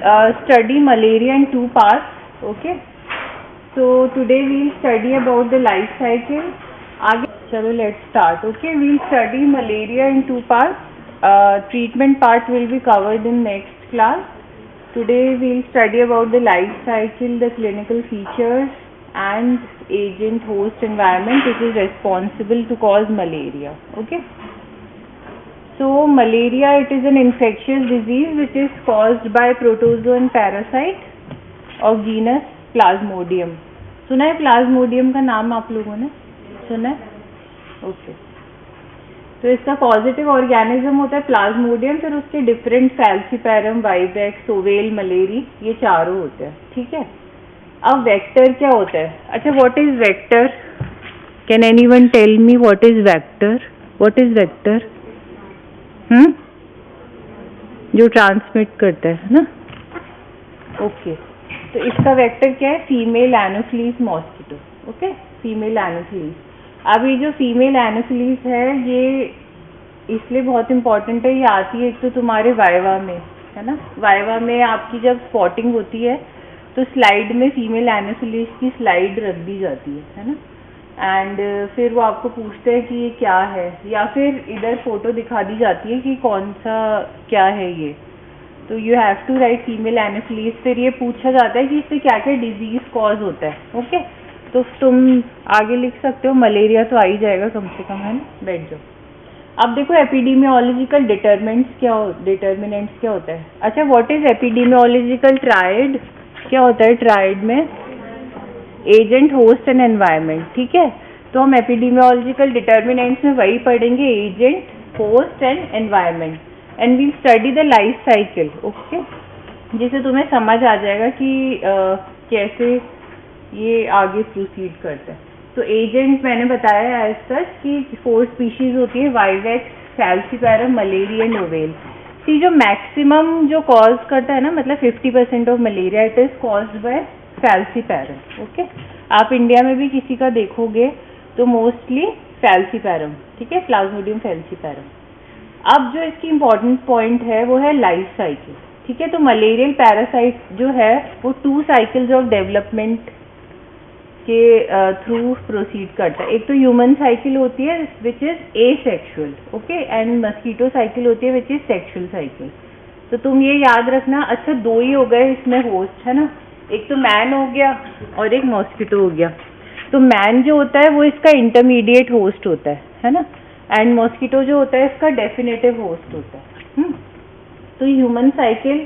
study malaria in two parts. Okay, so today we'll study about the life cycle. आगे चलो let's start. Okay, we'll study malaria in two parts. Treatment part will be covered in next class. Today we'll study about the life cycle, the clinical features and agent, host, environment which is responsible to cause malaria. Okay. So malaria, it is an infectious disease which is caused by protozoan parasite of genus Plasmodium. सुना है Plasmodium का नाम आप लोगों ने सुना है? Okay. तो इसका पॉजिटिव ऑर्गेनिज्म होता है प्लाज्मोडियम, फिर उसके different falciparum, vivax, oval, malariae, ये चारों होते हैं. ठीक है. अब वेक्टर क्या होता है? अच्छा, what is vector? Can anyone tell me what is vector? What is vector? जो ट्रांसमिट करता है ना. ओके. तो इसका वेक्टर क्या है? Female anopheles mosquito. Okay, female anopheles. अब ये जो फीमेल एनोफिलीज है ये इसलिए बहुत इंपॉर्टेंट है. ये आती है एक तो तुम्हारे वाइवा में, है ना. वाइवा में आपकी जब स्पॉटिंग होती है तो स्लाइड में फीमेल एनोफिलीज की स्लाइड रख दी जाती है ना. एंड फिर वो आपको पूछते हैं कि ये क्या है, या फिर इधर फोटो दिखा दी जाती है कि कौन सा क्या है ये. तो you have to write female anopheles. फिर ये पूछा जाता है कि इससे क्या क्या डिजीज कॉज होता है. ओके, तो तुम आगे लिख सकते हो. मलेरिया तो आ ही जाएगा कम से कम, है ना. बैठ जाओ. अब देखो एपिडेमियोलॉजिकल डिटरमिनेंट्स क्या होता है. अच्छा, व्हाट इज एपिडेमियोलॉजिकल ट्रायड? क्या होता है ट्रायड में? Agent, host and environment. ठीक है. तो हम एपिडेमियोलॉजिकल डिटर्मिनेंट्स में वही पढ़ेंगे, agent, host and environment. And we study the life cycle. Okay, जिससे तुम्हें समझ आ जाएगा कि कैसे ये आगे प्रोसीड करता है. तो एजेंट मैंने बताया एज सच कि 4 स्पीशीज होती है, vivax, falciparum, malaria and ovale. See जो मैक्सिमम जो कॉज करता है ना, मतलब 50% of malaria it is caused by falciparum. Okay, आप इंडिया में भी किसी का देखोगे तो मोस्टली फैल्सीपैरम. ठीक है, प्लाज्मोडियम फैल्सीपैरम. अब जो इसकी इम्पोर्टेंट पॉइंट है वो है लाइफ साइकिल. ठीक है. तो मलेरियल पैरासाइट जो है वो 2 साइकिल्स ऑफ डेवलपमेंट के थ्रू प्रोसीड करता है. एक तो ह्यूमन साइकिल होती है which is asexual. Okay, and mosquito cycle होती है विच इज सेक्सुअल साइकिल. तो तुम ये याद रखना. अच्छा, 2 ही हो गए इसमें होस्ट, है ना. एक तो मैन हो गया और एक मॉस्किटो हो गया. तो मैन जो होता है वो इसका इंटरमीडिएट होस्ट होता है ना. एंड मॉस्किटो जो होता है इसका डेफिनेटिव होस्ट होता है. तो ह्यूमन साइकिल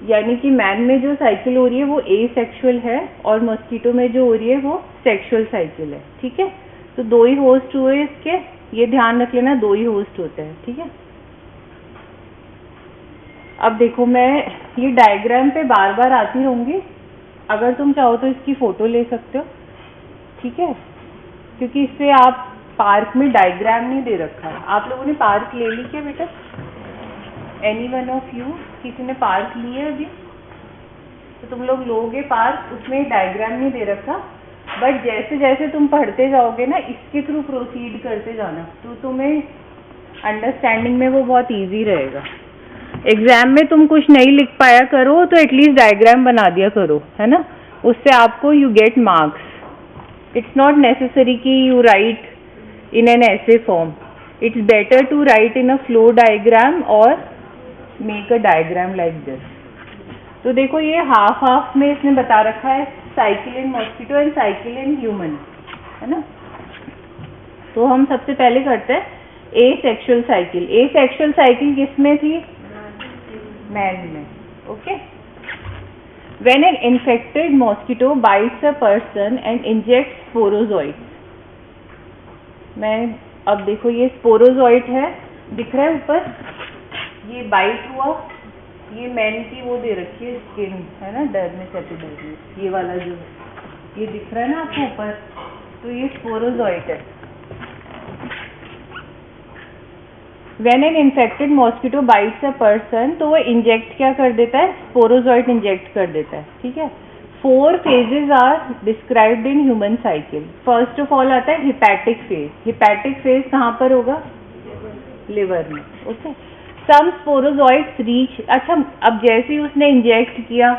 यानी कि मैन में जो साइकिल हो रही है वो एसेक्सुअल है और मॉस्किटो में जो हो रही है वो सेक्सुअल साइकिल है. ठीक है. तो 2 ही होस्ट हुए इसके, ये ध्यान रख लेना, 2 ही होस्ट होते हैं. ठीक है. अब देखो, मैं ये डायग्राम पे बार बार आती रहूंगी. अगर तुम चाहो तो इसकी फोटो ले सकते हो. ठीक है, क्योंकि इससे आप पार्क में डायग्राम नहीं दे रखा है. आप लोगों ने पार्क ले ली क्या बेटा? एनी वन ऑफ यू, किसी ने पार्क ली है अभी? तो तुम लोग लोगे पार्क, उसमें डायग्राम नहीं दे रखा. बट जैसे जैसे तुम पढ़ते जाओगे ना, इसके थ्रू प्रोसीड करते जाना, तो तुम्हें अंडरस्टैंडिंग में वो बहुत ईजी रहेगा. एग्जाम में तुम कुछ नहीं लिख पाया करो तो एटलीस्ट डायग्राम बना दिया करो, है ना. उससे आपको you get marks. It's not necessary कि you write in an essay form. It's better to write in a flow diagram और make a diagram like this. तो देखो, ये हाफ हाफ में इसने बता रखा है, cycle in mosquito and cycle in human, है ना. तो हम सबसे पहले करते हैं एसेक्सुअल साइकिल. एसेक्सुअल साइकिल किसमें थी? मैन में. Okay. When an infected mosquito bites a person and injects sporozoites. मैं अब देखो, ये स्पोरोजोइट है, दिख रहा है ऊपर. ये बाइट हुआ, ये मैन की वो दे रखी है स्किन, है ना, डर्मिस एपिडर्मिस, ये वाला जो ये दिख रहा है ना आपको ऊपर, तो ये स्पोरोजोइट है. When an infected mosquito bites a person, तो वो इंजेक्ट क्या कर देता है? स्पोरोजोइट इंजेक्ट कर देता है. ठीक है. 4 phases are described in human cycle. First of all आता है हिपैटिक फेज. हिपैटिक फेज कहाँ पर होगा? लिवर में. ओके. सम स्पोरोजोइट्स रीच, अच्छा अब जैसे ही उसने इंजेक्ट किया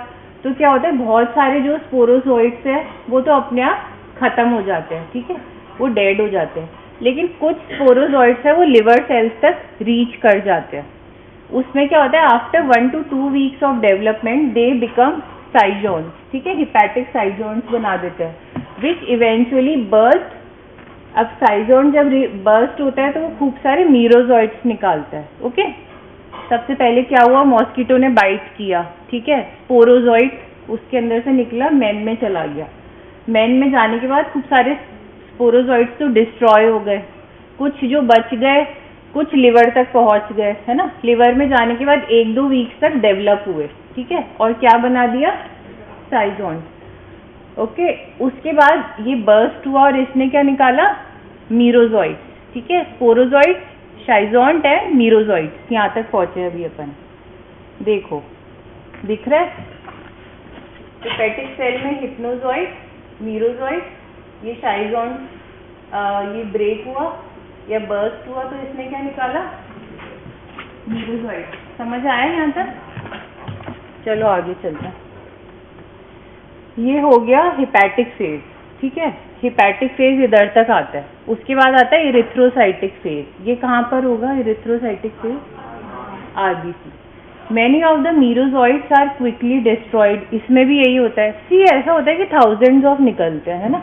तो क्या होता है, बहुत सारे जो स्पोरोजोइट्स है वो तो अपने आप खत्म हो जाते हैं, ठीक है, वो डेड हो जाते हैं, लेकिन कुछ स्पोरोजोइट्स है वो लिवर सेल्स तक रीच कर जाते हैं। उसमें क्या होता है, after 1 to 2 weeks of development they become schizonts, ठीक है, हिपैटिक साइजोन्स बना देते हैं, विच इवेंचुअली बर्स्ट। अब साइजोन जब बर्स्ट होता है तो वो खूब सारे मीरोजोइट्स निकालता है, ओके। सबसे पहले क्या हुआ, मॉस्किटो ने बाइट किया, ठीक है, स्पोरोजोइट उसके अंदर से निकला, मैन में चला गया, मैन में जाने के बाद खूब सारे स्पोरोजोइट्स तो डिस्ट्रॉय हो गए, कुछ जो बच गए कुछ लिवर तक पहुंच गए, है ना, लिवर में जाने के बाद 1-2 वीक्स तक डेवलप हुए, ठीक है, और क्या बना दिया, साइजोन, ओके। उसके बाद ये बर्स्ट हुआ और इसने क्या निकाला, मीरोजोइट्स, ठीक है, स्पोरोजोइट्स, शाइजोन्ट एंड मीरोजोइट्स, यहाँ तक पहुंचे अभी अपन, देखो दिख रहा है, हिपैटिक सेल में हिप्नोजोइट, मीरोजोइट, ये शाइजोन्ट, ये ब्रेक हुआ या बर्स्ट हुआ तो इसने क्या निकाला, मीरोजोइट। समझ आया यहाँ तक, चलो आगे चलते हैं। ये हो गया हिपैटिक फेज, ठीक है, हिपैटिक फेज इधर तक आता है, उसके बाद आता है इरिथ्रोसाइटिक फेज। ये कहाँ पर होगा erythrocytic phase, RBC. Many of the merozoites are quickly destroyed, इसमें भी यही होता है, सी ऐसा होता है कि थाउजेंड्स ऑफ निकलते हैं, है ना,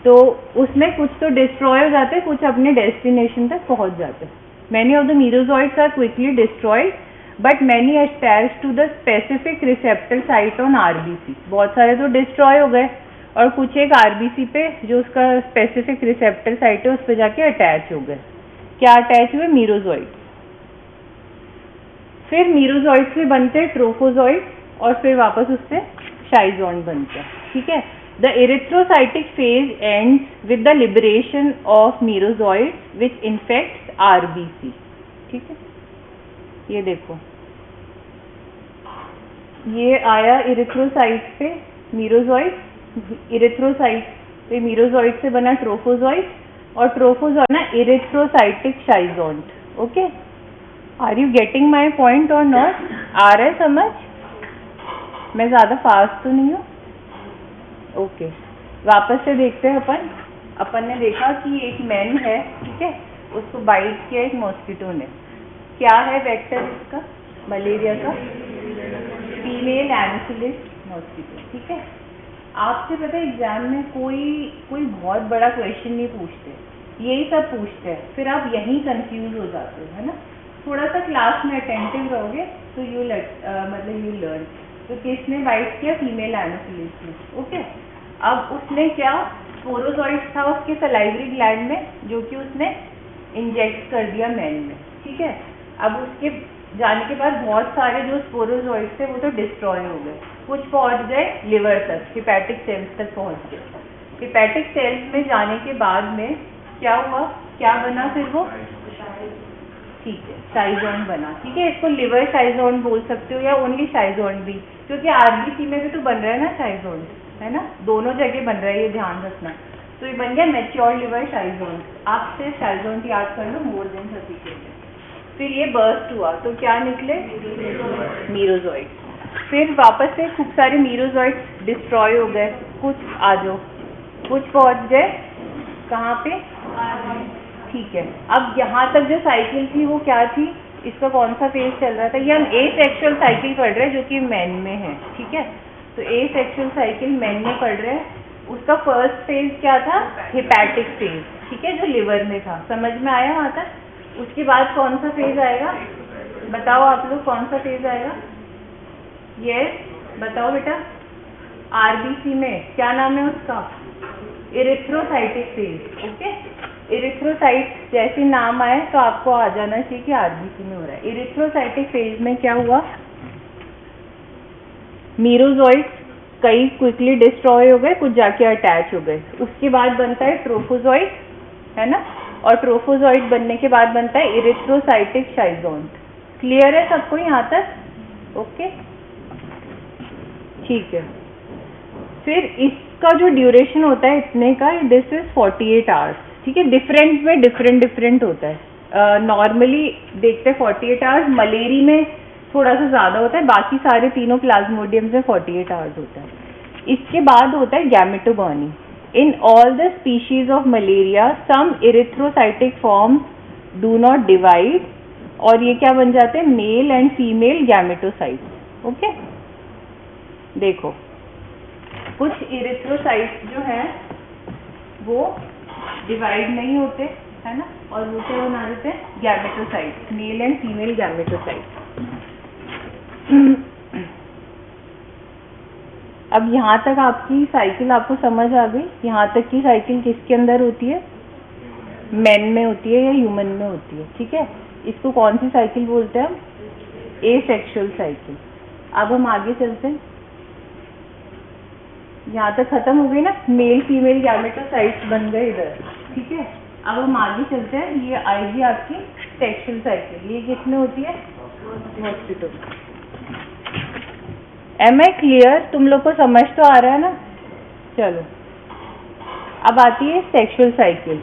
तो उसमें कुछ तो डिस्ट्रॉय हो जाते हैं, कुछ अपने डेस्टिनेशन तक पहुंच जाते हैं। Many of the merozoites are quickly destroyed but many attach to the specific receptor site on RBC, बहुत सारे तो डिस्ट्रॉय हो गए और कुछ एक आरबीसी पे जो उसका स्पेसिफिक रिसेप्टर साइट है उस पर जाके अटैच हो गए। क्या अटैच हुए, मीरोजोइट्स। फिर मीरोजोइट्स से बनते हैं ट्रोफोजोइट्स और फिर वापस उससे शाइजोन्ट बनते हैं, ठीक है। The erythrocytic phase ends with the liberation of merozoites which infects RBC, ठीक है। ये देखो, ये आया इरिथ्रोसाइट पे मीरोजोइट, इरिथ्रोसाइट पे मीरोजोइट से बना ट्रोफोजोइट और ट्रोफोजोइट ना erythrocytic schizont, okay. Are you getting my point or not, आ रहा है समझ, मैं ज़्यादा फास्ट तो नहीं हूँ, ओके। वापस से देखते हैं अपन ने देखा कि एक मैन है, ठीक है, उसको बाइट किया एक मॉस्किटो ने, क्या है वेक्टर इसका, मलेरिया का, फीमेल एनोफिलिस मॉस्किटो, ठीक है। आपसे पता है एग्जाम में कोई बहुत बड़ा क्वेश्चन नहीं पूछते, यही सब पूछते हैं, फिर आप यहीं कंफ्यूज हो जाते हो, है ना। थोड़ा सा क्लास में अटेंटिव रहोगे तो यू लर्न। तो किसने बाइट किया, फीमेल एनोफिलिस ने, ओके। अब उसने क्या, स्पोरोजोइट्स था उसके सलाइवरी ग्लैंड में जो कि उसने इंजेक्ट कर दिया मैन में, ठीक है। अब उसके जाने के बाद बहुत सारे जो स्पोरोजोइट्स थे वो तो डिस्ट्रॉय हो गए, कुछ पहुंच गए लिवर तक, हिपैटिक सेल्स तक पहुंच गए। हिपैटिक सेल्स में जाने के बाद में क्या हुआ, क्या बना फिर वो, ठीक है, शाइजोन्ट बना, ठीक है। इसको लिवर शाइजोन्ट बोल सकते हो या ओनली शाइजोन्ट भी, क्योंकि आरबीसी में भी तो बन रहा है ना शाइजोन्ट, है ना, दोनों जगह बन रहा है, ये ध्यान रखना। तो ये बन गया मैच्योर लिवर शाइजोन्ट। आप सिर्फ शाइजोन्ट याद कर लो, मोर देन सफिशिएंट। फिर ये बर्स्ट हुआ तो क्या निकले, मीरोजोइट्स। फिर वापस से खूब सारे मीरोजोइट्स डिस्ट्रॉय हो गए, कुछ पहुंच गए कहाँ पे, ठीक है। अब यहाँ तक जो साइकिल थी वो क्या थी, इसका कौन सा फेज चल रहा था, ये हम एसेक्सुअल साइकिल पढ़ रहे हैं जो कि मैन में है, ठीक है। तो एसेक्सुअल साइकिल मैन में पढ़ रहे हैं, उसका फर्स्ट फेज क्या था, हिपैटिक फेज, ठीक है, जो लिवर में था। समझ में आया वहाँ तक। उसके बाद कौन सा फेज आएगा, बताओ आप लोग, कौन सा फेज आएगा, यस बताओ बेटा। आरबीसी में क्या नाम है उसका, इरिथ्रोसाइटिक फेज, ओके। इरिथ्रोसाइट जैसे नाम आए तो आपको आ जाना चाहिए कि आरबीसी में हो रहा है। इरिथ्रोसाइटिक फेज में क्या हुआ, मीरोजोइट्स कई क्विकली डिस्ट्रॉय हो गए, कुछ जाके अटैच हो गए। उसके बाद बनता है ट्रोफोजोइट, है ना, और ट्रोफोजोइट बनने के बाद बनता है इरिथ्रोसाइटिक शाइजोन्ट। क्लियर है सबको यहाँ तक, ओके, ठीक है। फिर इसका जो ड्यूरेशन होता है इतने का, दिस इज 48 आवर्स, ठीक है। डिफरेंट में डिफरेंट होता है, नॉर्मली देखते हैं 48 आवर्स, मलेरी में थोड़ा सा ज़्यादा होता है, बाकी सारे तीनों प्लाज्मोडियम में 48 आवर्स होता है। इसके बाद होता है gametogony. In all the species of malaria some erythrocytic forms do not divide, और ये क्या बन जाते हैं, male and female gametocytes. Okay, देखो कुछ इरिथ्रोसाइट्स जो हैं वो डिवाइड नहीं होते, है ना, और वो क्या बना देते हैं, gametocytes, mail and female gametocytes. अब यहाँ तक आपकी साइकिल आपको समझ आ गई। यहाँ तक की साइकिल किसके अंदर होती है, मैन में होती है या ह्यूमन में होती है। ठीक है, इसको कौन सी साइकिल बोलते हैं हम, एसेक्सुअल साइकिल। अब हम आगे चलते हैं, यहाँ तक खत्म हो गई ना, मेल फीमेल गैमेटोसाइट्स बन गए इधर। ठीक है, अब हम आगे चलते हैं, ये आएगी आपकी सेक्सुअल साइकिल। ये किसमें होती है, मॉस्किटो में। एम आई क्लियर, तुम लोग को समझ तो आ रहा है ना। चलो अब आती है सेक्सुअल साइकिल।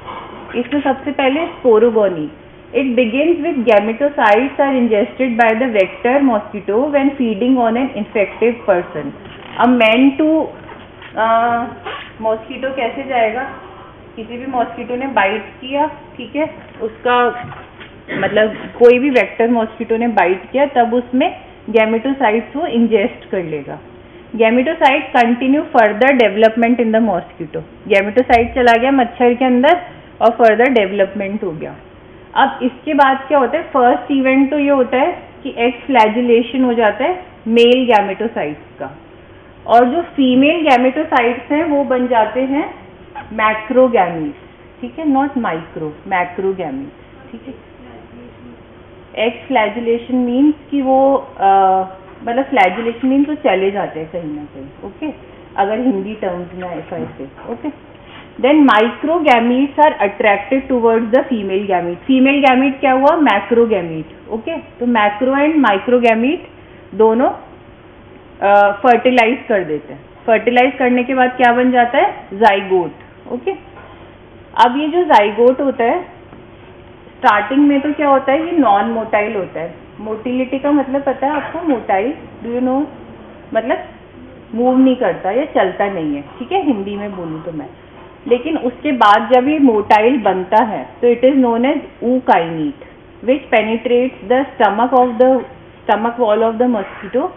इसमें सबसे पहले sporogony. It begins with gametocytes are ingested by the vector mosquito when feeding on an infected person. अब मैन टू मॉस्किटो कैसे जाएगा, किसी भी मॉस्किटो ने बाइट किया, ठीक है, उसका मतलब कोई भी वेक्टर मॉस्किटो ने बाइट किया, तब उसमें गैमेटोसाइट्स वो इंजेस्ट कर लेगा। Gametocyte continue further development in the mosquito. Gametocyte चला गया मच्छर के अंदर और फर्दर डेवलपमेंट हो गया। अब इसके बाद क्या होता है, फर्स्ट इवेंट तो ये होता है कि एग फ्लैजिलेशन हो जाता है मेल गैमेटोसाइट्स का, और जो फीमेल गैमेटोसाइट्स हैं वो बन जाते हैं मैक्रोगैमीट्स। ठीक है, नॉट माइक्रो, मैक्रोगैमीट्स। ठीक है, एग फ्लैजिलेशन मीन्स कि वो मतलब फ्लैजिलेशन मीन्स वो चले जाते हैं कहीं ना कहीं। ओके, अगर हिंदी टर्म्स में ऐसा ऐसे। Okay, then microgametes are attracted towards the female gamete. Female gamete क्या हुआ, मैक्रोगैमीट। ओके, तो मैक्रो एंड माइक्रोगैमीट दोनों फर्टिलाइज कर देते हैं। फर्टिलाइज करने के बाद क्या बन जाता है, जाइगोट। ओके, अब ये जो जाइगोट होता है, स्टार्टिंग में तो क्या होता है, ये नॉन मोटाइल होता है। मोटिलिटी का मतलब पता है आपको, मोटाइल डू यू नो, मतलब मूव नहीं करता या चलता नहीं है। ठीक है, हिंदी में बोलूँ तो मैं। लेकिन उसके बाद जब ये मोटाइल बनता है तो it is known as ookinete, which penetrates the stomach wall of the mosquito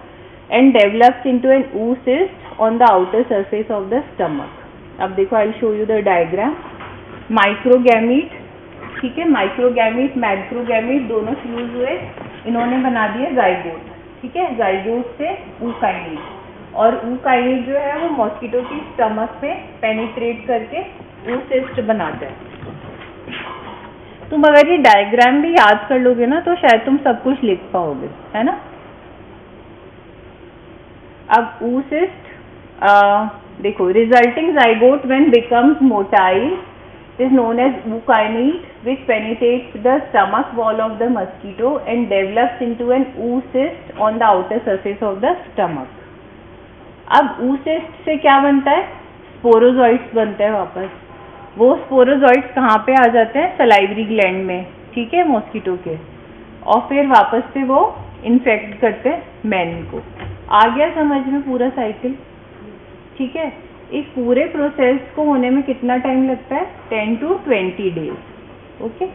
and develops into an oocyst on the outer surface of the stomach. अब देखो, I will show you the diagram. Microgamete, ठीक है, माइक्रोगैमीट मैक्रोगैमीट दोनों fuse हुए, इन्होंने बना दिया zygote. ठीक है, जाइगोट से ookinete, और ookinete जो है वो मॉस्किटो की स्टमक पे पेनिट्रेट करके oocyst बनाता है। तुम अगर ये डायग्राम भी याद कर लोगे ना तो शायद तुम सब कुछ लिख पाओगे, है ना। अब oocyst, देखो, resulting zygote when becomes motile is known as ookinete, which penetrates the stomach wall of the mosquito and develops into an oocyst on the outer surface of the stomach. अब oocyst से क्या बनता है, sporozoites बनते हैं वापस। वो sporozoites कहाँ पे आ जाते हैं, सलाइवरी ग्लैंड में, ठीक है, मॉस्किटो के, और फिर वापस से वो इन्फेक्ट करते हैं मैन को। आ गया समझ में पूरा साइकिल। ठीक है, इस पूरे प्रोसेस को होने में कितना टाइम लगता है, 10 to 20 days. Okay,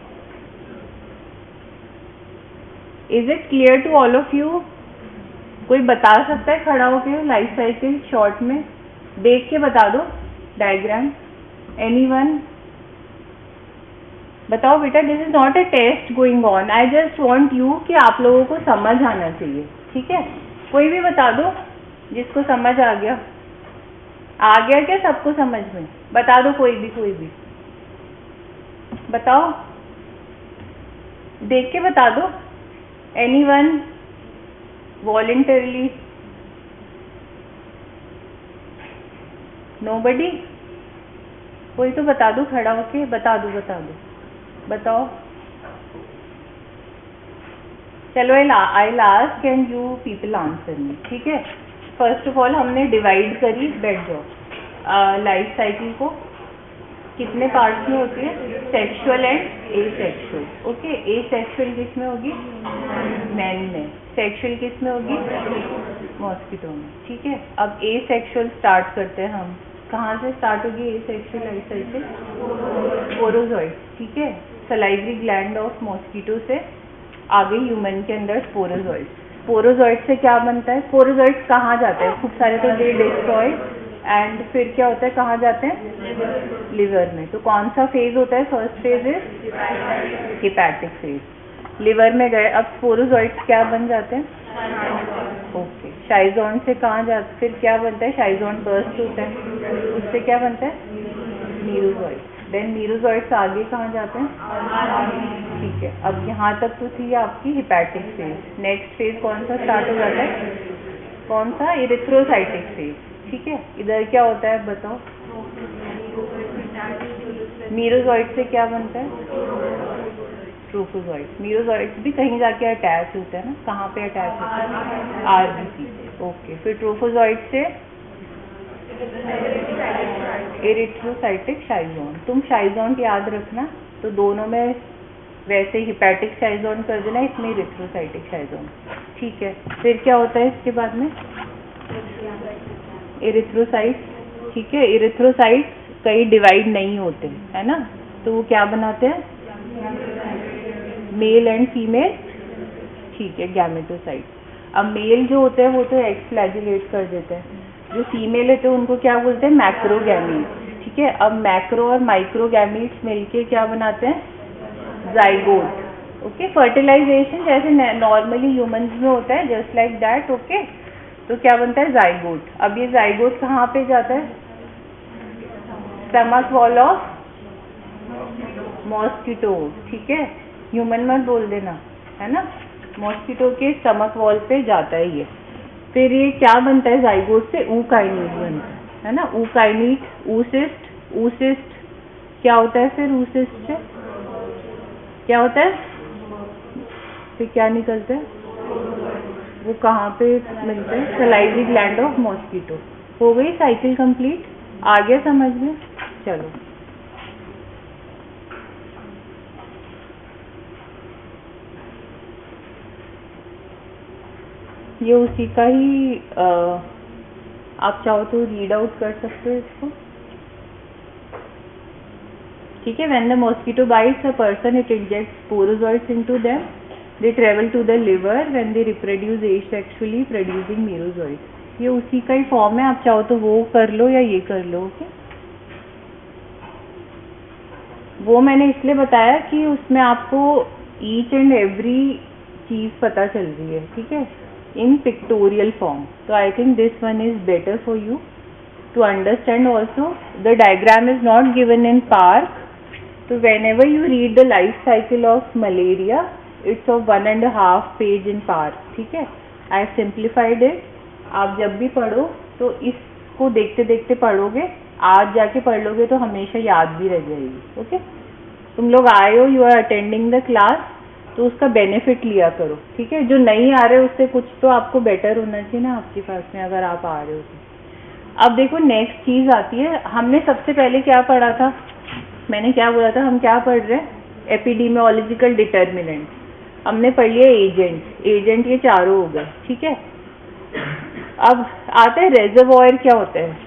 is it clear to all of you. कोई बता सकता है खड़ा होकर लाइफ साइकिल शॉर्ट में, देख के बता दो डायग्राम, एनीवन बताओ बेटा। This is not a test going on, I just want you कि आप लोगों को समझ आना चाहिए। ठीक है, कोई भी बता दो जिसको समझ आ गया। आ गया क्या सबको समझ में, बता दो, कोई भी बताओ, देख के बता दो, एनीवन वॉलंटरली, नोबडी, कोई तो बता दो खड़ा होके, बता दो बताओ। चलो, I will ask and you people answer me. ठीक है, फर्स्ट ऑफ ऑल हमने डिवाइड करी, बैठ जाओ, लाइफ साइकिल को। कितने पार्ट्स में होती है? Sexual and asexual. Okay, asexual किस में होगी? मैन में। सेक्सुअल किस में होगी? मॉस्किटो में। ठीक है, अब एसेक्सुअल स्टार्ट करते हैं हम। कहाँ से स्टार्ट होगी एसेक्सुअल लाइफ साइकिल? स्पोरोजॉइड। ठीक है, सलाइवरी ग्लैंड ऑफ मॉस्किटो से आगे ह्यूमन के अंदर स्पोरोजॉइड। स्पोरोजॉइड से क्या बनता है? स्पोरोजॉइड कहाँ जाते हैं? खूब सारे तो दे डिस्ट्रॉय एंड फिर क्या होता है, कहाँ जाते हैं? लिवर में। तो कौन सा फेज होता है? First phase is hepatic phase. Liver में गए, अब स्पोरोजॉइड्स क्या बन जाते हैं? ओके, शाइजोन से कहाँ जाते, फिर क्या बनता है? शाइजोन बर्स्ट होता है, उससे क्या बनता है? मीरोजॉइड। देन मीरोजॉइड से आगे कहाँ जाते हैं? ठीक है, अब यहाँ तक तो थी आपकी हिपैटिक फेज। नेक्स्ट फेज कौन सा स्टार्ट हो जाता है? कौन सा? Erythrocytic phase. ठीक है, इधर क्या होता है बताओ? मीरोजॉइड से क्या बनता है? ट्रोफोजॉइड। मीरोजॉइड भी कहीं जाके अटैच होता है ना, कहाँ पे अटैच होता है? आरबीसी। ओके, फिर ट्रोफोजॉइड से इरिथ्रोसाइटिक शाइजोन। तुम शाइजोन याद रखना, तो दोनों में वैसे हिपैटिक शाइजोन कर देना, इसमें इरिथ्रोसाइटिक शाइजोन। ठीक है, फिर क्या होता है इसके बाद में? इरिथ्रोसाइट्स। ठीक है, इरिथ्रोसाइट्स कई डिवाइड नहीं होते है ना, तो वो क्या बनाते हैं? Male and female. ठीक है, गैमेटोसाइट। अब मेल जो होते हैं वो तो एक्स फ्लैजिलेट कर देते हैं, जो फीमेल है तो उनको क्या बोलते हैं? मैक्रोगैमीट्स। ठीक है, अब मैक्रो और माइक्रोगैमीट्स मिलके क्या बनाते हैं? जाइगोट। ओके, फर्टिलाइजेशन जैसे नॉर्मली ह्यूमंस में होता है, जस्ट लाइक दैट। ओके, तो क्या बनता है? जाइगोट। अब ये जाइगोट कहाँ पे जाता है? Stomach wall of mosquito. ठीक है, ह्यूमन मत बोल देना, है ना, मॉस्किटो के स्टमक वॉल पे जाता है ये। फिर ये क्या बनता है? जाइगोट से ऊकाइनीट बनता है ना, ऊकाइनीट, ऊसिस्ट। ऊसिस्ट क्या होता है? फिर ऊसिस्ट से क्या होता है? फिर क्या निकलता है? वो कहाँ पे मिलते हैं? Salivary gland of mosquito. हो गई साइकिल कंप्लीट? आ गया समझ में? चलो, ये उसी का ही आप चाहो तो रीड आउट कर सकते हो इसको। ठीक है, when the mosquito bites a person it injects sporozoites into them, they travel to the liver when they reproduce asexually producing merozoites. ये उसी का ही फॉर्म है, आप चाहो तो वो कर लो या ये कर लो। ओके, वो मैंने इसलिए बताया कि उसमें आपको ईच एंड एवरी चीज़ पता चल रही है। ठीक है, in pictorial form. So I think this one is better for you to understand also. The diagram is not given in PARC. So whenever you read the life cycle of malaria, it's of 1.5 page in PARC. ठीक है, I have simplified it. आप जब भी पढ़ो तो इसको देखते देखते पढ़ोगे, आज जाके पढ़ लोगे तो हमेशा याद भी रह जाएगी। ओके, तुम लोग आए हो, you are attending the class, तो उसका बेनिफिट लिया करो। ठीक है, जो नहीं आ रहे उससे कुछ तो आपको बेटर होना चाहिए ना आपके पास में, अगर आप आ रहे हो तो। अब देखो नेक्स्ट चीज़ आती है, हमने सबसे पहले क्या पढ़ा था? मैंने क्या बोला था? हम क्या पढ़ रहे हैं? Epidemiological determinant. हमने पढ़ लिया एजेंट। एजेंट ये चारों हो गए। ठीक है, अब आता है रेजर्वॉयर क्या होता है।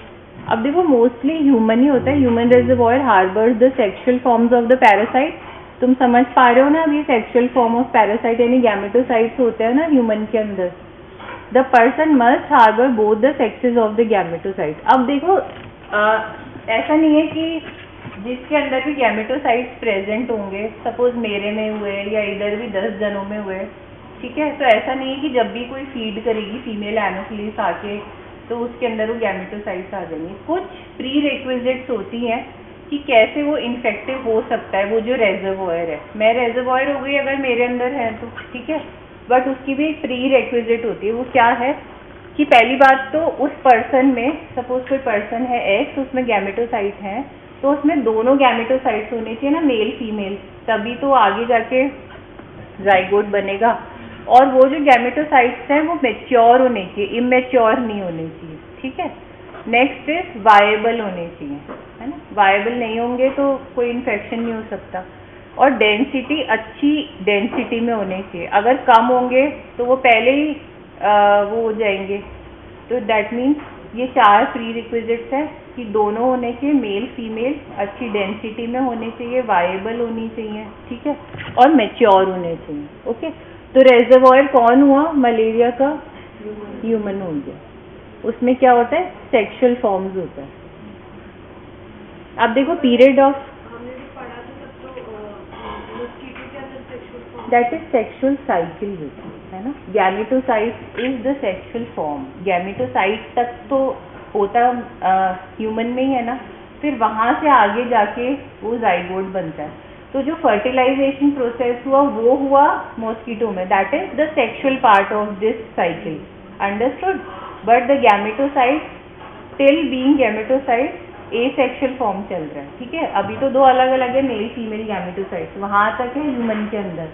अब देखो मोस्टली ह्यूमन ही होता है। Human reservoir harbours the sexual forms of the parasite. तुम समझ पा रहे हो ना? अभी सेक्सुअल फॉर्म ऑफ पैरासाइट यानी गैमेटोसाइट्स होते हैं ना ह्यूमन के अंदर। The person must harbour both the sexes of the gametocyte. अब देखो ऐसा नहीं है कि जिसके अंदर भी गैमेटोसाइट्स प्रेजेंट होंगे, सपोज मेरे में हुए या इधर भी 10 जनों में हुए। ठीक है, तो ऐसा नहीं है कि जब भी कोई फीड करेगी फीमेल एनोफिलिस आके तो उसके अंदर वो गैमेटोसाइट्स आ जाएंगी। कुछ प्री रिक्विजिट्स होती हैं कि कैसे वो इन्फेक्टिव हो सकता है, वो जो रेजर्वॉयर है। मैं रेजर्वॉयर हो गई अगर मेरे अंदर है तो, ठीक है, बट उसकी भी एक प्री रिक्विजिट होती है। वो क्या है कि पहली बात तो उस पर्सन में, सपोज कोई पर्सन है एक्स, उसमें गैमेटोसाइट है, तो उसमें दोनों गैमेटोसाइट्स होने चाहिए ना, मेल फीमेल, तभी तो आगे जाके जाइगोट बनेगा। और वो जो गैमेटोसाइट्स हैं वो मैच्योर होने चाहिए, इमेच्योर नहीं होने चाहिए। ठीक है, नेक्स्ट इज वायबल होने चाहिए, है ना। वायबल नहीं होंगे तो कोई इन्फेक्शन नहीं हो सकता। और डेंसिटी अच्छी डेंसिटी में होने चाहिए, अगर कम होंगे तो वो पहले ही वो हो जाएंगे। तो दैट मीन्स ये 4 प्री रिक्विजिट्स है कि दोनों होने चाहिए, मेल फीमेल, अच्छी डेंसिटी में होने चाहिए, वायबल होनी चाहिए, ठीक है, और मैच्योर होने चाहिए। ओके, तो रेजर्वॉयर कौन हुआ मलेरिया का? ह्यूमन हो गया। उसमें क्या होता है? सेक्सुअल फॉर्म्स होता है। अब देखो period of, that is sexual cycle है ना। Gametocyte is the sexual form. Gametocyte तक तो होता ह्यूमन में ही है ना, फिर वहाँ से आगे जाके वो जाइगोट बनता है। तो जो फर्टिलाइजेशन प्रोसेस हुआ वो हुआ मॉस्किटो में, that is the sexual part of this cycle, understood. But the gametocyte till being gametocyte asexual form चल रहा है, ठीक है। अभी तो 2 अलग अलग है, मेल फीमेल गैमेटोसाइट्स, वहाँ तक है ह्यूमन के अंदर।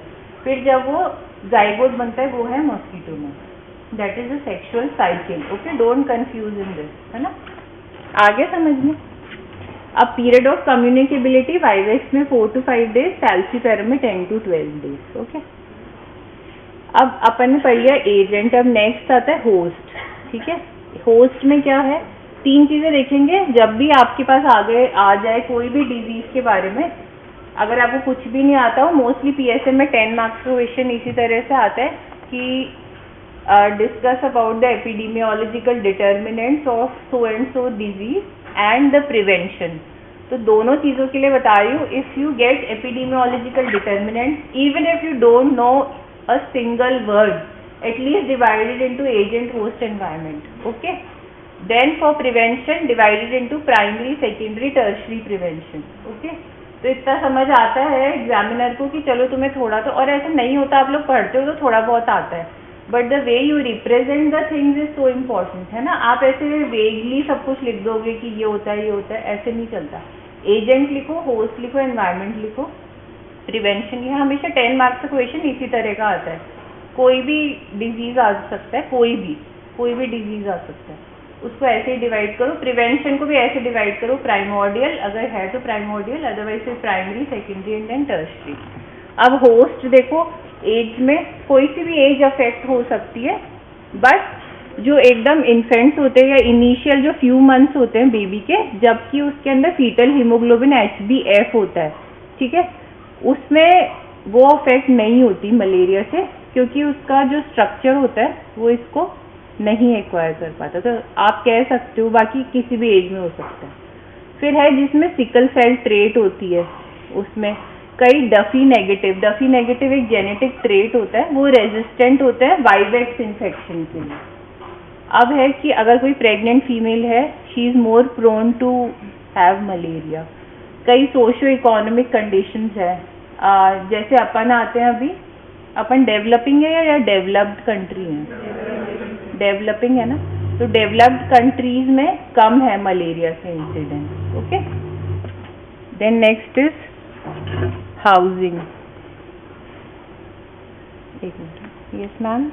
फिर जब वो जाइगोट बनता है वो है मॉस्किटो में। That is a sexual cycle. Okay, don't confuse in this, है ना। आगे समझ में। अब पीरियड ऑफ कम्युनिकेबिलिटी वाइवेक्स में 4 to 5 days, फैल्सीफेरम में 10 to 12 days। ओके, अब अपन ने पढ़ लिया एजेंट। अब नेक्स्ट आता है होस्ट, ठीक है। होस्ट में क्या है? 3 चीजें देखेंगे जब भी आपके पास आगे आ जाए कोई भी डिजीज के बारे में। अगर आपको कुछ भी नहीं आता हो, मोस्टली पीएसएम में 10 मार्क्स का क्वेश्चन इसी तरह से आता है कि discuss about the epidemiological determinants of so and so disease and the prevention. तो दोनों चीज़ों के लिए बता रही हूँ। If you get epidemiological determinants, even if you don't know a single word, at least divided into agent, host, environment. Okay, then for prevention divided into primary, secondary, tertiary prevention. Okay, तो इतना समझ आता है एग्जामिनर को कि चलो तुम्हें थोड़ा तो, और ऐसा नहीं होता, आप लोग पढ़ते हो तो थोड़ा बहुत आता है, but the way you represent the things is so important, है ना। आप ऐसे वेगली सब कुछ लिख दोगे कि ये होता है ये होता है, ऐसे नहीं चलता। एजेंट लिखो, होस्ट लिखो, एनवायरनमेंट लिखो, प्रिवेंशन। ये हमेशा 10 मार्क्स का क्वेश्चन इसी तरह का आता है। कोई भी डिजीज आ सकता है, कोई भी डिजीज आ सकता है, उसको ऐसे ही डिवाइड करो। प्रिवेंशन को भी ऐसे डिवाइड करो, प्राइमोर्डियल अगर है तो प्राइमोर्डियल, अदरवाइज फिर primary, secondary and then tertiary. अब होस्ट देखो, एज में कोई सी भी एज अफेक्ट हो सकती है, बट जो एकदम इन्फेंट्स होते हैं या इनिशियल जो फ्यू मंथ्स होते हैं बेबी के, जबकि उसके अंदर फीटल हीमोग्लोबिन HbF होता है, ठीक है, उसमें वो अफेक्ट नहीं होती मलेरिया से, क्योंकि उसका जो स्ट्रक्चर होता है वो इसको नहीं एक्वायर कर पाता। तो आप कह सकते हो बाकी किसी भी एज में हो सकता है। फिर है जिसमें सिकल सेल ट्रेट होती है, उसमें कई डफी नेगेटिव एक जेनेटिक ट्रेट होता है, वो रेजिस्टेंट होता है वाइवेक्स इन्फेक्शन के लिए। अब है कि अगर कोई प्रेग्नेंट फीमेल है, she is more prone to have malaria. कई सोशो इकोनॉमिक कंडीशंस है, जैसे अपन आते हैं अभी, अपन डेवलपिंग है या डेवलप्ड कंट्री है? डेवलपिंग है ना, तो डेवलप्ड कंट्रीज में कम है मलेरिया से incident. Okay, then next is housing. एक मिनट, यस मैम,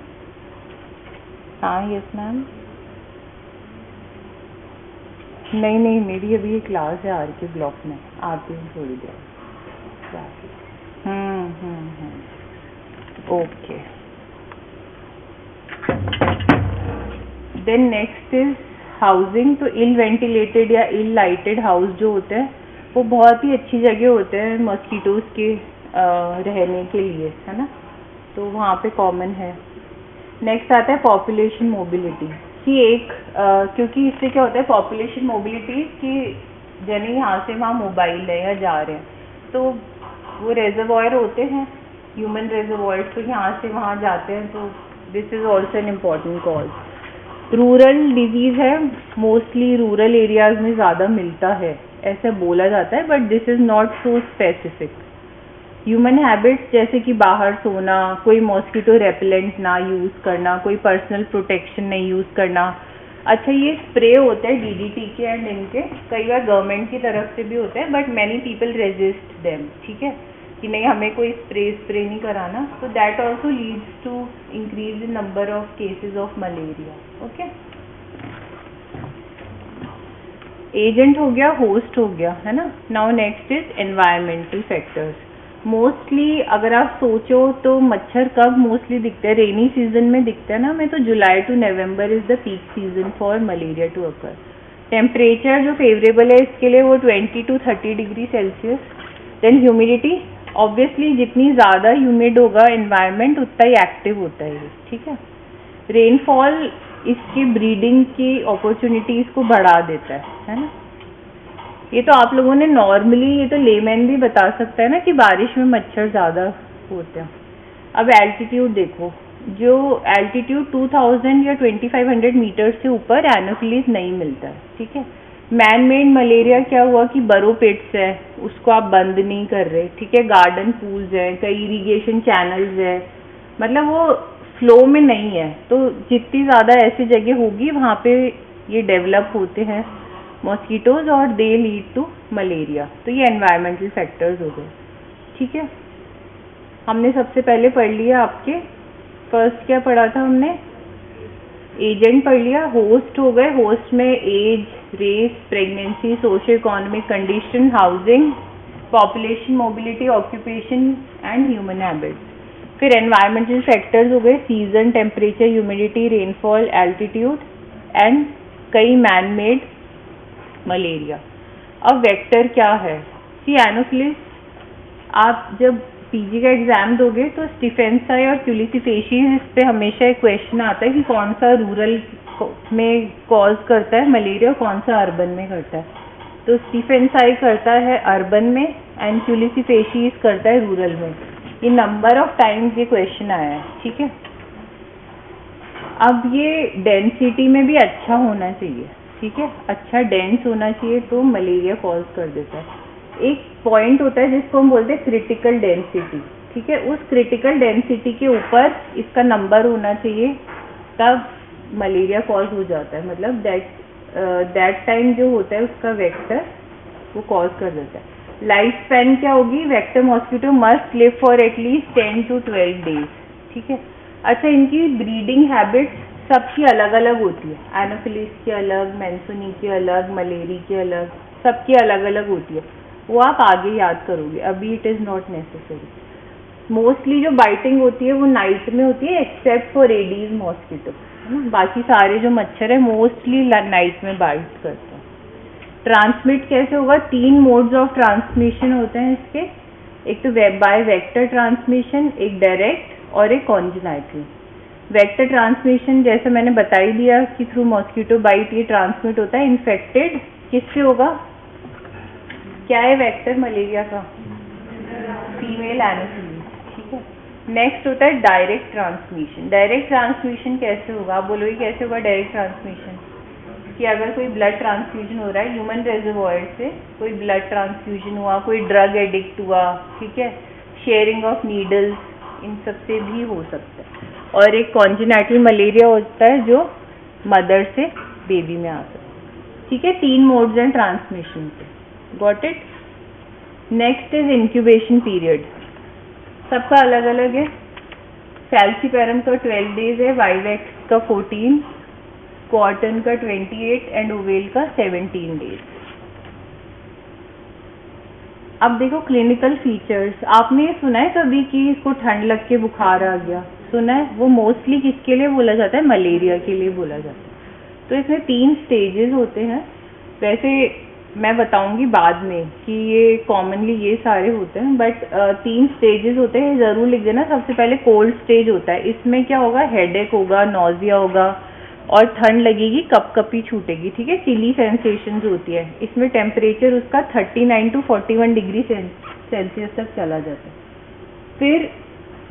हाँ यस मैम। नहीं, मेरी अभी ये क्लास है आर के ब्लॉक में, आती हूँ थोड़ी देर। Okay, then next is housing. तो इल वेंटिलेटेड या इल लाइटेड हाउस जो होते हैं वो बहुत ही अच्छी जगह होते हैं मॉस्किटोज के रहने के लिए, है ना, तो वहाँ पे कॉमन है। नेक्स्ट आता है पॉपुलेशन मोबिलिटी कि क्योंकि इससे क्या होता है पॉपुलेशन मोबिलिटी कि जने यहाँ से वहाँ मोबाइल है या जा रहे हैं, तो वो रेजर्वॉयर होते हैं ह्यूमन रेजर्वॉयर्स, तो यहाँ से वहाँ जाते हैं, तो this is also an important cause. Rural disease है, मोस्टली रूरल एरियाज में ज़्यादा मिलता है ऐसा बोला जाता है, but this is not so specific. Human habits जैसे कि बाहर सोना, कोई मॉस्किटो रेपेलेंट ना यूज़ करना, कोई पर्सनल प्रोटेक्शन नहीं यूज़ करना। अच्छा, ये स्प्रे होते हैं DDT के एंड इनके, कई बार गवर्नमेंट की तरफ से भी होते हैं, but many people resist them, ठीक है, कि नहीं हमें कोई स्प्रे नहीं कराना, तो that also leads to increase in number of cases of malaria. Okay, agent हो गया, होस्ट हो गया, है ना। Now next is environmental factors. Mostly अगर आप सोचो तो मच्छर कब मोस्टली दिखते हैं? रेनी सीजन में दिखते हैं ना हमें, तो July to November is the peak season for malaria to occur. Temperature जो फेवरेबल है इसके लिए वो 20 to 30 degree Celsius. Then humidity, obviously जितनी ज़्यादा ह्यूमिड होगा एनवायरनमेंट उतना ही एक्टिव होता है ये, ठीक है। रेनफॉल इसकी ब्रीडिंग की अपॉर्चुनिटीज़ को बढ़ा देता है ना। ये तो आप लोगों ने नॉर्मली, ये तो लेमैन भी बता सकता है ना कि बारिश में मच्छर ज़्यादा होते हैं। अब एल्टीट्यूड देखो, जो एल्टीट्यूड 2000 या 2500 मीटर से ऊपर एनोफिलीज नहीं मिलता है, ठीक है। मैन मेड मलेरिया क्या हुआ कि बरो पिट्स है, उसको आप बंद नहीं कर रहे, ठीक है। गार्डन पूल्स हैं, कई इरीगेशन चैनल्स है, मतलब वो फ्लो में नहीं है, तो जितनी ज़्यादा ऐसी जगह होगी वहाँ पे ये डेवलप होते हैं मॉस्किटोज और दे लीड टू मलेरिया। तो ये एनवायरमेंटल फैक्टर्स हो गए, ठीक है। हमने सबसे पहले पढ़ लिया आपके फर्स्ट क्या पढ़ा था हमने? एजेंट पढ़ लिया। होस्ट हो गए, होस्ट में age, race, pregnancy, socio economic condition, housing, population, mobility, occupation and human habits. फिर एनवायरमेंटल फैक्टर्स हो गए, season, temperature, humidity, rainfall, altitude and कई मैन मेड मलेरिया। अब वेक्टर क्या है? सी एनोफिलिस, आप जब पीजी का एग्जाम दोगे तो स्टिफेंसाई और क्यूलिसिफेशिस इस पे हमेशा एक क्वेश्चन आता है कि कौन सा रूरल में कॉज करता है मलेरिया, कौन सा अर्बन में करता है। तो स्टिफेंसाई करता है अर्बन में एंड क्यूलिसिफेशिस करता है रूरल में। ये नंबर ऑफ टाइम्स ये क्वेश्चन आया है, ठीक है। अब ये डेंसिटी में भी अच्छा होना चाहिए, ठीक है। अच्छा डेंस होना चाहिए तो मलेरिया कॉज कर देता है। एक पॉइंट होता है जिसको हम बोलते हैं क्रिटिकल डेंसिटी, ठीक है। उस क्रिटिकल डेंसिटी के ऊपर इसका नंबर होना चाहिए, तब मलेरिया कॉज हो जाता है। मतलब दैट टाइम जो होता है उसका वेक्टर वो कॉज कर देता है। लाइफ स्पैन क्या होगी? Vector mosquito must live for at least 10 to 12 days, ठीक है। अच्छा, इनकी ब्रीडिंग हैबिट्स सबकी अलग अलग होती है। एनोफिलिस की अलग, मैंसोनी की अलग, मलेरी की अलग, सबकी अलग अलग होती है। वो आप आगे याद करोगे, अभी it is not necessary. Mostly जो बाइटिंग होती है वो नाइट में होती है, एक्सेप्ट फॉर एडीज मॉस्किटो, है ना। बाकी सारे जो मच्छर है मोस्टली नाइट में बाइट करते हैं। ट्रांसमिट कैसे होगा? 3 मोड्स ऑफ ट्रांसमिशन होते हैं इसके। एक तो बाय वेक्टर ट्रांसमिशन, एक डायरेक्ट और एक कॉन्जेनाइटल। वेक्टर ट्रांसमिशन जैसे मैंने बता ही दिया कि थ्रू मॉस्किटो बाइट ये ट्रांसमिट होता है। इन्फेक्टेड किससे होगा? क्या है वेक्टर मलेरिया का? फीमेल एनोफिलीज, ठीक है। नेक्स्ट होता है डायरेक्ट ट्रांसमिशन। डायरेक्ट ट्रांसमिशन कैसे होगा? आप बोलोगे कैसे होगा डायरेक्ट ट्रांसमिशन? कि अगर कोई ब्लड ट्रांसफ्यूजन हो रहा है ह्यूमन रेजर्वॉयर से, कोई ब्लड ट्रांसफ्यूजन हुआ, कोई ड्रग एडिक्ट हुआ, ठीक है, शेयरिंग ऑफ नीडल्स, इन सब से भी हो सकता है। और एक कॉन्जेनाइटल मलेरिया होता है जो मदर से बेबी में आ सकता है, ठीक है। 3 मोड्स हैं ट्रांसमिशन के, got it. Next is incubation period, सबका अलग अलग है। फैल्सीपेरम का 12 डेज है, वाइवेक्स का 14, कॉटन का 28 एंड ओवेल का 17 डेज। अब देखो क्लिनिकल फीचर्स, आपने सुना है कभी कि इसको ठंड लग के बुखार आ गया? सुना है? वो मोस्टली किसके लिए बोला जाता है? मलेरिया के लिए बोला जाता है। तो इसमें 3 स्टेजेस होते हैं। वैसे मैं बताऊंगी बाद में कि ये कॉमनली ये सारे होते हैं, बट 3 स्टेजेस होते हैं, ज़रूर लिख देना। सबसे पहले कोल्ड स्टेज होता है, इसमें क्या होगा? हेडेक होगा, नॉजिया होगा और ठंड लगेगी, कपकपी छूटेगी, ठीक है। चिली सेंसेशंस होती है। इसमें टेम्परेचर उसका 39 to 41 डिग्री सेल्सियस तक चला जाता है। फिर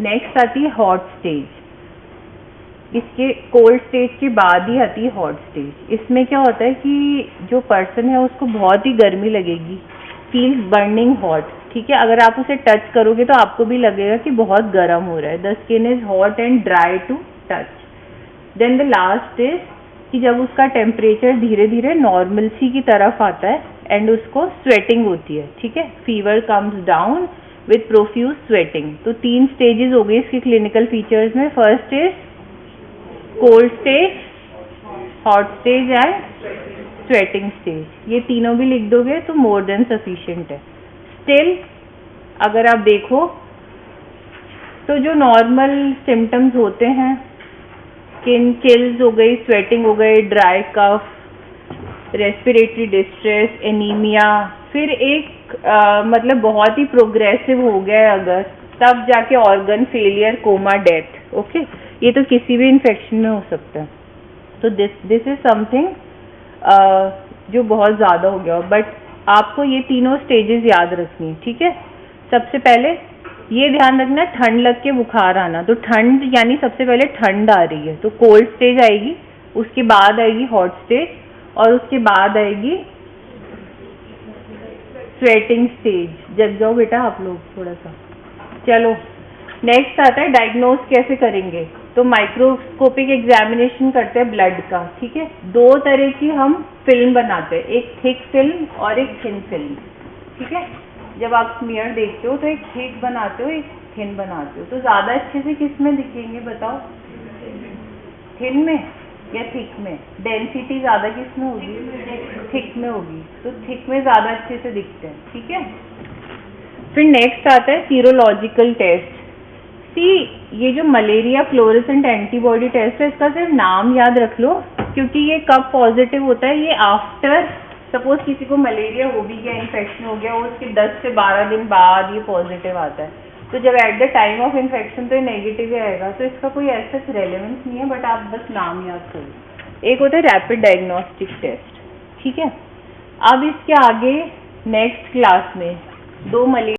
नेक्स्ट आती है हॉट स्टेज, इसके कोल्ड स्टेज के बाद ही आती है हॉट स्टेज। इसमें क्या होता है कि जो पर्सन है उसको बहुत ही गर्मी लगेगी, फील्स बर्निंग हॉट, ठीक है। अगर आप उसे टच करोगे तो आपको भी लगेगा कि बहुत गर्म हो रहा है। The skin is hot and dry to touch. Then the last is कि जब उसका टेम्परेचर धीरे धीरे नॉर्मलसी की तरफ आता है एंड उसको स्वेटिंग होती है, ठीक है। Fever comes down with profuse sweating. तो 3 स्टेजेस हो गए इसके क्लिनिकल फीचर्स में। First is cold stage, hot stage and sweating stage. ये तीनों भी लिख दोगे तो मोर देन सफिशिएंट है। स्टिल अगर आप देखो तो जो नॉर्मल सिम्टम्स होते हैं, स्किन चिल्स हो गई, स्वेटिंग हो गई, dry cough, respiratory distress, anaemia, फिर एक मतलब बहुत ही प्रोग्रेसिव हो गया है अगर, तब जाके organ failure, coma, death. Okay, ये तो किसी भी इन्फेक्शन में हो सकता है। तो दिस इज समथिंग जो बहुत ज़्यादा हो गया। बट आपको ये तीनों स्टेजेस याद रखनी है, ठीक है। सबसे पहले ये ध्यान रखना, ठंड लग के बुखार आना, तो ठंड यानी सबसे पहले ठंड आ रही है तो कोल्ड स्टेज आएगी, उसके बाद आएगी हॉट स्टेज, और उसके बाद आएगी स्वेटिंग स्टेज। जग जाओ बेटा आप लोग थोड़ा सा। चलो नेक्स्ट आता है डायग्नोज कैसे करेंगे। तो माइक्रोस्कोपिक एग्जामिनेशन करते हैं ब्लड का, ठीक है। दो तरह की हम फिल्म बनाते हैं, एक थिक फिल्म और एक थिन फिल्म, ठीक है। जब आप स्मीयर देखते हो तो एक थिक बनाते हो, एक थिन बनाते हो। तो ज़्यादा अच्छे से किस में दिखेंगे बताओ, थिन में या थिक में? डेंसिटी ज़्यादा किस में होगी, थिक में होगी। तो थिक में ज़्यादा अच्छे से दिखते हैं, ठीक है। फिर नेक्स्ट आता है सीरोलॉजिकल टेस्ट। ये जो मलेरिया फ्लोरेसेंट एंटीबॉडी टेस्ट है, इसका सिर्फ नाम याद रख लो, क्योंकि ये कब पॉजिटिव होता है, ये आफ्टर सपोज किसी को मलेरिया हो भी गया, इन्फेक्शन हो गया, और उसके 10 से 12 दिन बाद ये पॉजिटिव आता है। तो जब at the time of infection तो ये नेगेटिव ही आएगा, तो इसका कोई ऐसा रेलेवेंस नहीं है, बट आप बस नाम याद करो। एक होता है रैपिड डायग्नोस्टिक टेस्ट, ठीक है। अब इसके आगे नेक्स्ट क्लास में दो मलेरिया